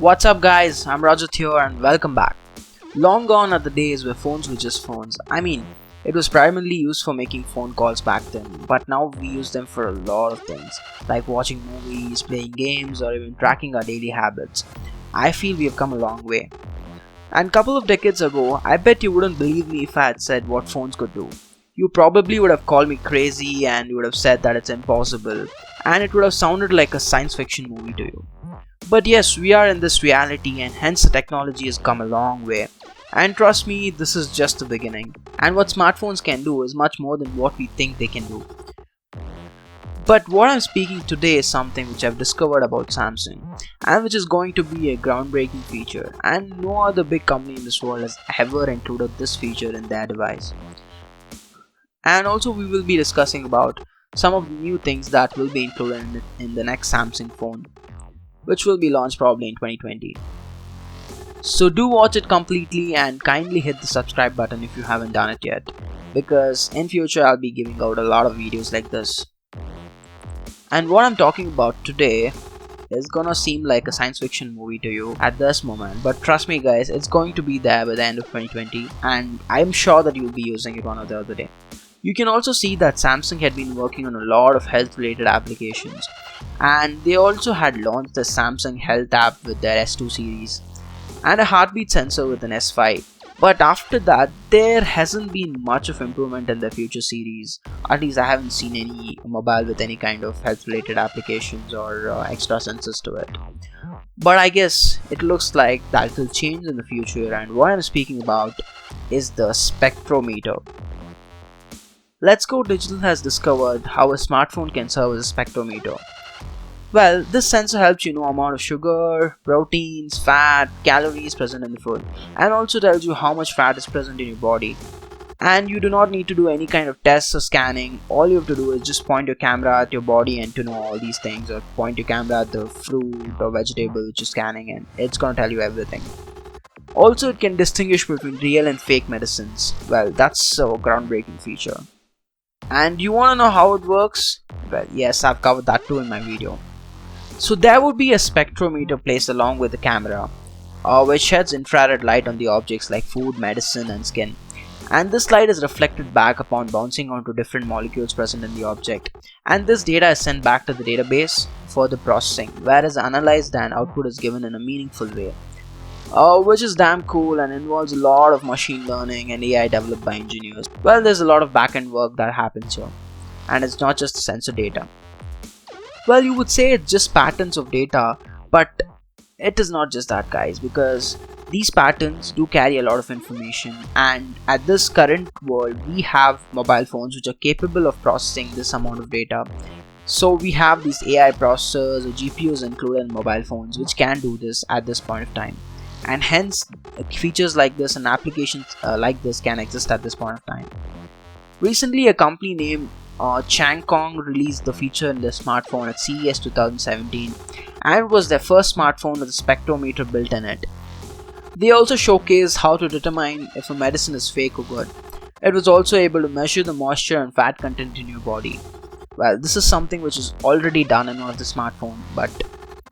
What's up guys, I'm Rajat here and welcome back. Long gone are the days where phones were just phones. It was primarily used for making phone calls back then, but now we use them for a lot of things, like watching movies, playing games, or even tracking our daily habits. I feel we have come a long way. And a couple of decades ago, I bet you wouldn't believe me if I had said what phones could do. You probably would have called me crazy and you would have said that it's impossible, and it would have sounded like a science fiction movie to you. But yes, we are in this reality and hence the technology has come a long way. And trust me, this is just the beginning. And what smartphones can do is much more than what we think they can do. But what I'm speaking today is something which I've discovered about Samsung and which is going to be a groundbreaking feature, and no other big company in this world has ever included this feature in their device. And also we will be discussing about some of the new things that will be included in the next Samsung phone, which will be launched probably in 2020. So do watch it completely and kindly hit the subscribe button if you haven't done it yet, because in future I'll be giving out a lot of videos like this. And what I'm talking about today is gonna seem like a science fiction movie to you at this moment, but trust me guys, it's going to be there by the end of 2020 and I'm sure that you'll be using it one or the other day. You can also see that Samsung had been working on a lot of health related applications, and they also had launched the Samsung Health app with their S2 series and a heartbeat sensor with an S5. But after that, there hasn't been much of improvement in the future series. At least I haven't seen any mobile with any kind of health related applications or extra sensors to it. But I guess it looks like that will change in the future, and what I'm speaking about is the spectrometer. Let's Go Digital has discovered how a smartphone can serve as a spectrometer. Well, this sensor helps you know amount of sugar, proteins, fat, calories present in the food, and also tells you how much fat is present in your body. And you do not need to do any kind of tests or scanning. All you have to do is just point your camera at your body and to know all these things, or point your camera at the fruit or vegetable which you're scanning and it's gonna tell you everything. Also, it can distinguish between real and fake medicines. Well, that's a groundbreaking feature. And you wanna know how it works? Well, yes, I've covered that too in my video. So there would be a spectrometer placed along with the camera, which sheds infrared light on the objects like food, medicine and skin. And this light is reflected back upon bouncing onto different molecules present in the object. And this data is sent back to the database for the processing, whereas analyzed and output is given in a meaningful way. Which is damn cool and involves a lot of machine learning and AI developed by engineers. Well, there's a lot of back-end work that happens here, and it's not just sensor data. Well, you would say it's just patterns of data, but it is not just that guys, because these patterns do carry a lot of information, and at this current world we have mobile phones which are capable of processing this amount of data. So we have these AI processors or GPUs included in mobile phones which can do this at this point of time, and hence features like this and applications like this can exist at this point of time. Recently a company named Changkong released the feature in their smartphone at CES 2017, and it was their first smartphone with a spectrometer built in it. They also showcased how to determine if a medicine is fake or good. It was also able to measure the moisture and fat content in your body. Well, this is something which is already done in one of the smartphones, but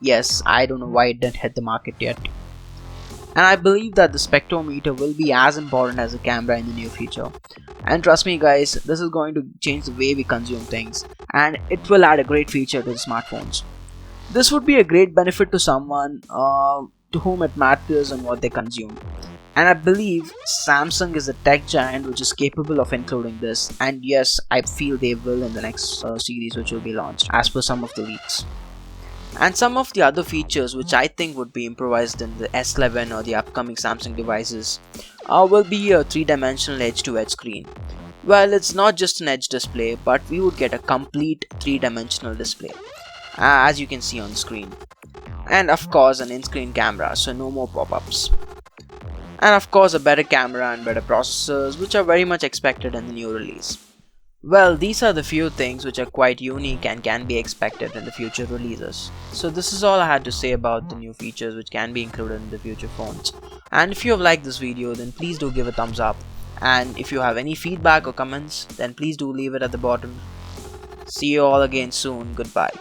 yes, I don't know why it didn't hit the market yet. And I believe that the spectrometer will be as important as a camera in the near future. And trust me guys, this is going to change the way we consume things, and it will add a great feature to the smartphones. This would be a great benefit to someone to whom it matters on what they consume. And I believe Samsung is a tech giant which is capable of including this, and yes, I feel they will in the next series which will be launched as per some of the leaks. And some of the other features which I think would be improvised in the S11 or the upcoming Samsung devices will be a 3-dimensional edge-to-edge screen. Well, it's not just an edge display, but we would get a complete 3-dimensional display, as you can see on the screen. And of course an in-screen camera, so no more pop-ups. And of course a better camera and better processors, which are very much expected in the new release. Well, these are the few things which are quite unique and can be expected in the future releases. So this is all I had to say about the new features which can be included in the future phones. And if you have liked this video, then please do give a thumbs up. And if you have any feedback or comments, then please do leave it at the bottom. See you all again soon. Goodbye.